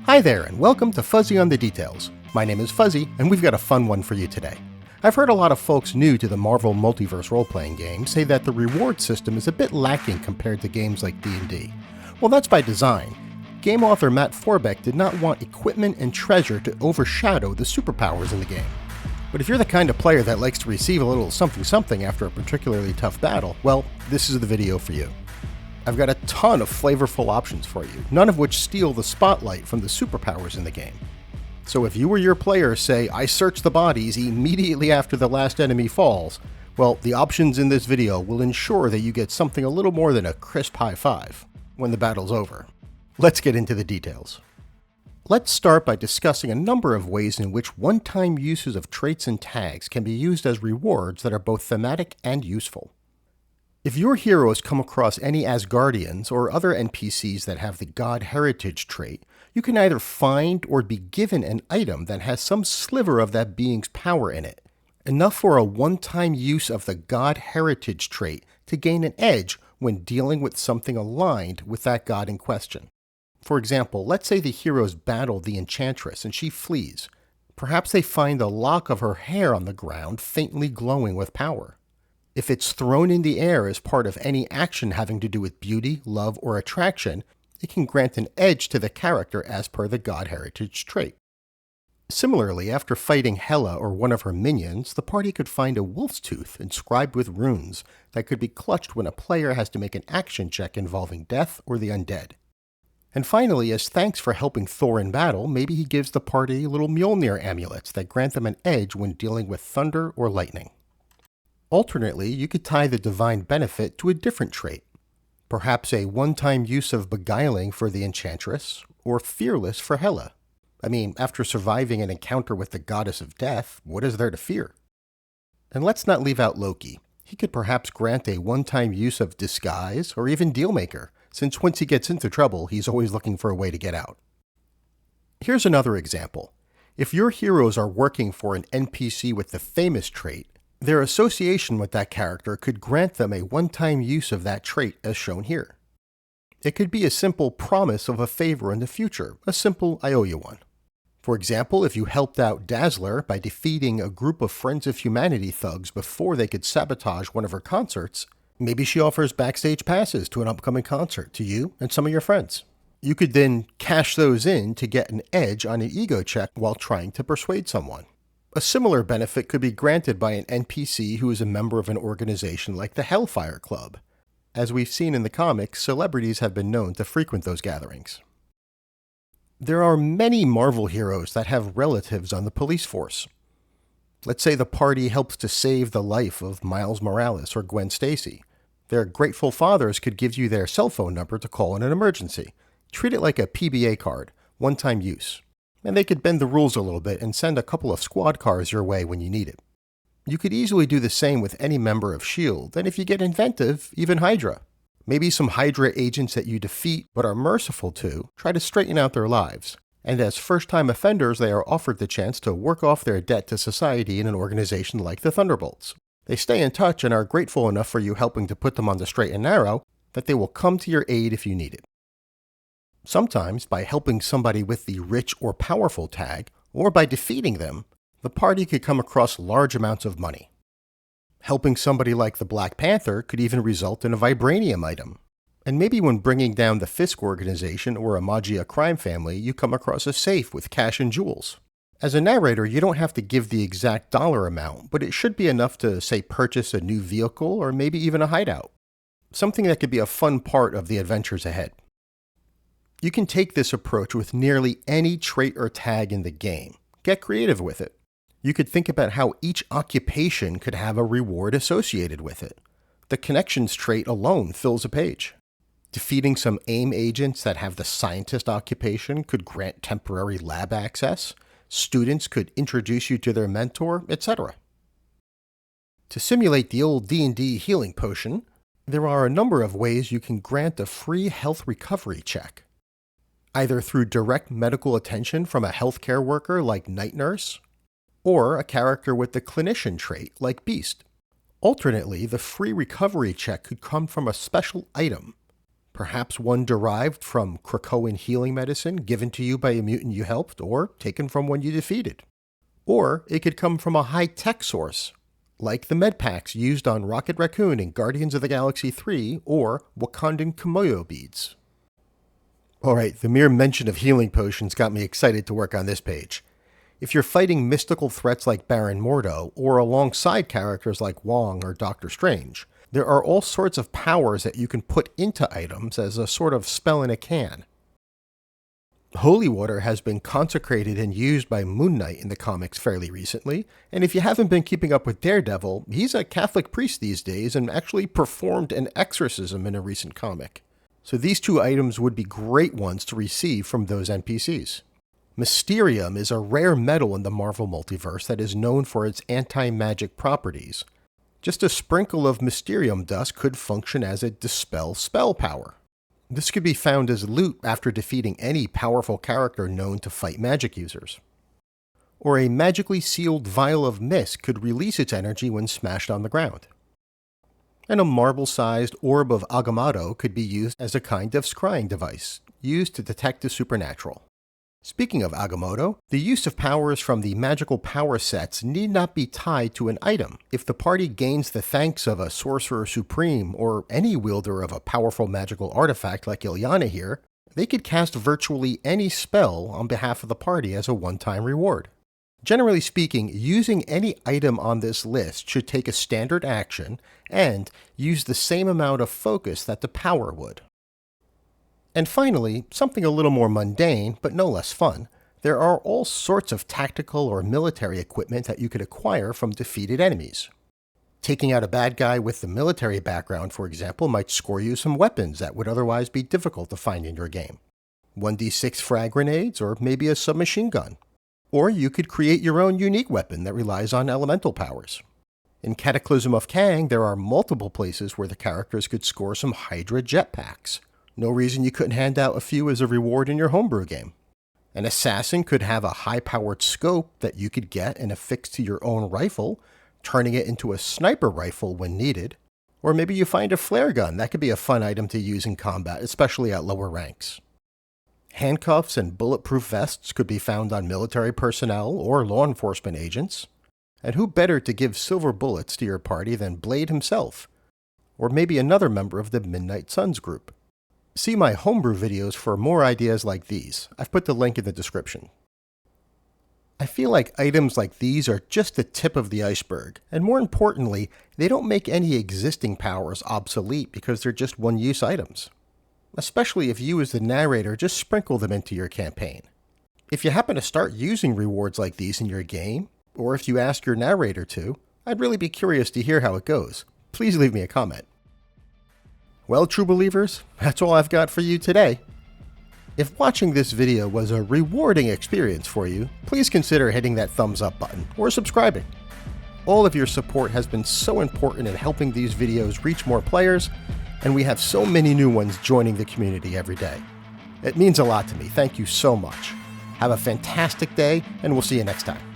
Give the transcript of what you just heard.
Hi there, and welcome to Fuzzy on the Details. My name is Fuzzy, and we've got a fun one for you today. I've heard a lot of folks new to the Marvel Multiverse role-playing game say that the reward system is a bit lacking compared to games like D&D. Well, that's by design. Game author Matt Forbeck did not want equipment and treasure to overshadow the superpowers in the game. But if you're the kind of player that likes to receive a little something-something after a particularly tough battle, well, this is the video for you. I've got a ton of flavorful options for you, none of which steal the spotlight from the superpowers in the game. So if you or your players say, I search the bodies immediately after the last enemy falls, well, the options in this video will ensure that you get something a little more than a crisp high five when the battle's over. Let's get into the details. Let's start by discussing a number of ways in which one-time uses of traits and tags can be used as rewards that are both thematic and useful. If your heroes come across any Asgardians or other NPCs that have the God Heritage trait, you can either find or be given an item that has some sliver of that being's power in it, enough for a one-time use of the God Heritage trait to gain an edge when dealing with something aligned with that god in question. For example, let's say the heroes battle the Enchantress and she flees. Perhaps they find a lock of her hair on the ground faintly glowing with power. If it's thrown in the air as part of any action having to do with beauty, love, or attraction, it can grant an edge to the character as per the God Heritage trait. Similarly, after fighting Hela or one of her minions, the party could find a wolf's tooth inscribed with runes that could be clutched when a player has to make an action check involving death or the undead. And finally, as thanks for helping Thor in battle, maybe he gives the party little Mjolnir amulets that grant them an edge when dealing with thunder or lightning. Alternately, you could tie the divine benefit to a different trait. Perhaps a one-time use of beguiling for the Enchantress, or fearless for Hela. I mean, after surviving an encounter with the goddess of death, what is there to fear? And let's not leave out Loki. He could perhaps grant a one-time use of disguise, or even dealmaker, since once he gets into trouble, he's always looking for a way to get out. Here's another example. If your heroes are working for an NPC with the famous trait, their association with that character could grant them a one-time use of that trait as shown here. It could be a simple promise of a favor in the future, a simple I owe you one. For example, if you helped out Dazzler by defeating a group of Friends of Humanity thugs before they could sabotage one of her concerts, maybe she offers backstage passes to an upcoming concert to you and some of your friends. You could then cash those in to get an edge on an ego check while trying to persuade someone. A similar benefit could be granted by an NPC who is a member of an organization like the Hellfire Club. As we've seen in the comics, celebrities have been known to frequent those gatherings. There are many Marvel heroes that have relatives on the police force. Let's say the party helps to save the life of Miles Morales or Gwen Stacy. Their grateful fathers could give you their cell phone number to call in an emergency. Treat it like a PBA card, one-time use. And they could bend the rules a little bit and send a couple of squad cars your way when you need it. You could easily do the same with any member of S.H.I.E.L.D., and if you get inventive, even Hydra. Maybe some Hydra agents that you defeat but are merciful to try to straighten out their lives, and as first-time offenders they are offered the chance to work off their debt to society in an organization like the Thunderbolts. They stay in touch and are grateful enough for you helping to put them on the straight and narrow that they will come to your aid if you need it. Sometimes, by helping somebody with the rich or powerful tag, or by defeating them, the party could come across large amounts of money. Helping somebody like the Black Panther could even result in a vibranium item. And maybe when bringing down the Fisk organization or a Magia crime family, you come across a safe with cash and jewels. As a narrator, you don't have to give the exact dollar amount, but it should be enough to, say, purchase a new vehicle or maybe even a hideout. Something that could be a fun part of the adventures ahead. You can take this approach with nearly any trait or tag in the game. Get creative with it. You could think about how each occupation could have a reward associated with it. The connections trait alone fills a page. Defeating some AIM agents that have the scientist occupation could grant temporary lab access. Students could introduce you to their mentor, etc. To simulate the old D&D healing potion, there are a number of ways you can grant a free health recovery check. Either through direct medical attention from a healthcare worker like Night Nurse, or a character with the clinician trait like Beast. Alternately, the free recovery check could come from a special item. Perhaps one derived from Krakoan healing medicine given to you by a mutant you helped, or taken from one you defeated. Or it could come from a high-tech source, like the medpacks used on Rocket Raccoon in Guardians of the Galaxy 3 or Wakandan Kimoyo beads. Alright, the mere mention of healing potions got me excited to work on this page. If you're fighting mystical threats like Baron Mordo, or alongside characters like Wong or Doctor Strange, there are all sorts of powers that you can put into items as a sort of spell in a can. Holy water has been consecrated and used by Moon Knight in the comics fairly recently, and if you haven't been keeping up with Daredevil, he's a Catholic priest these days and actually performed an exorcism in a recent comic. So these two items would be great ones to receive from those NPCs. Mysterium is a rare metal in the Marvel Multiverse that is known for its anti-magic properties. Just a sprinkle of Mysterium dust could function as a dispel spell power. This could be found as loot after defeating any powerful character known to fight magic users. Or a magically sealed vial of mist could release its energy when smashed on the ground. And a marble-sized orb of Agamotto could be used as a kind of scrying device, used to detect the supernatural. Speaking of Agamotto, the use of powers from the magical power sets need not be tied to an item. If the party gains the thanks of a Sorcerer Supreme or any wielder of a powerful magical artifact like Ilyana here, they could cast virtually any spell on behalf of the party as a one-time reward. Generally speaking, using any item on this list should take a standard action and use the same amount of focus that the power would. And finally, something a little more mundane, but no less fun, there are all sorts of tactical or military equipment that you could acquire from defeated enemies. Taking out a bad guy with the military background, for example, might score you some weapons that would otherwise be difficult to find in your game. 1d6 frag grenades, or maybe a submachine gun. Or you could create your own unique weapon that relies on elemental powers. In Cataclysm of Kang, there are multiple places where the characters could score some Hydra jetpacks. No reason you couldn't hand out a few as a reward in your homebrew game. An assassin could have a high-powered scope that you could get and affix to your own rifle, turning it into a sniper rifle when needed. Or maybe you find a flare gun. That could be a fun item to use in combat, especially at lower ranks. Handcuffs and bulletproof vests could be found on military personnel or law enforcement agents. And who better to give silver bullets to your party than Blade himself? Or maybe another member of the Midnight Suns group. See my homebrew videos for more ideas like these. I've put the link in the description. I feel like items like these are just the tip of the iceberg, and more importantly, they don't make any existing powers obsolete because they're just one-use items. Especially if you as the narrator just sprinkle them into your campaign. If you happen to start using rewards like these in your game, or if you ask your narrator to, I'd really be curious to hear how it goes. Please leave me a comment. Well, true believers, that's all I've got for you today. If watching this video was a rewarding experience for you, please consider hitting that thumbs up button or subscribing. All of your support has been so important in helping these videos reach more players, and we have so many new ones joining the community every day. It means a lot to me. Thank you so much. Have a fantastic day, and we'll see you next time.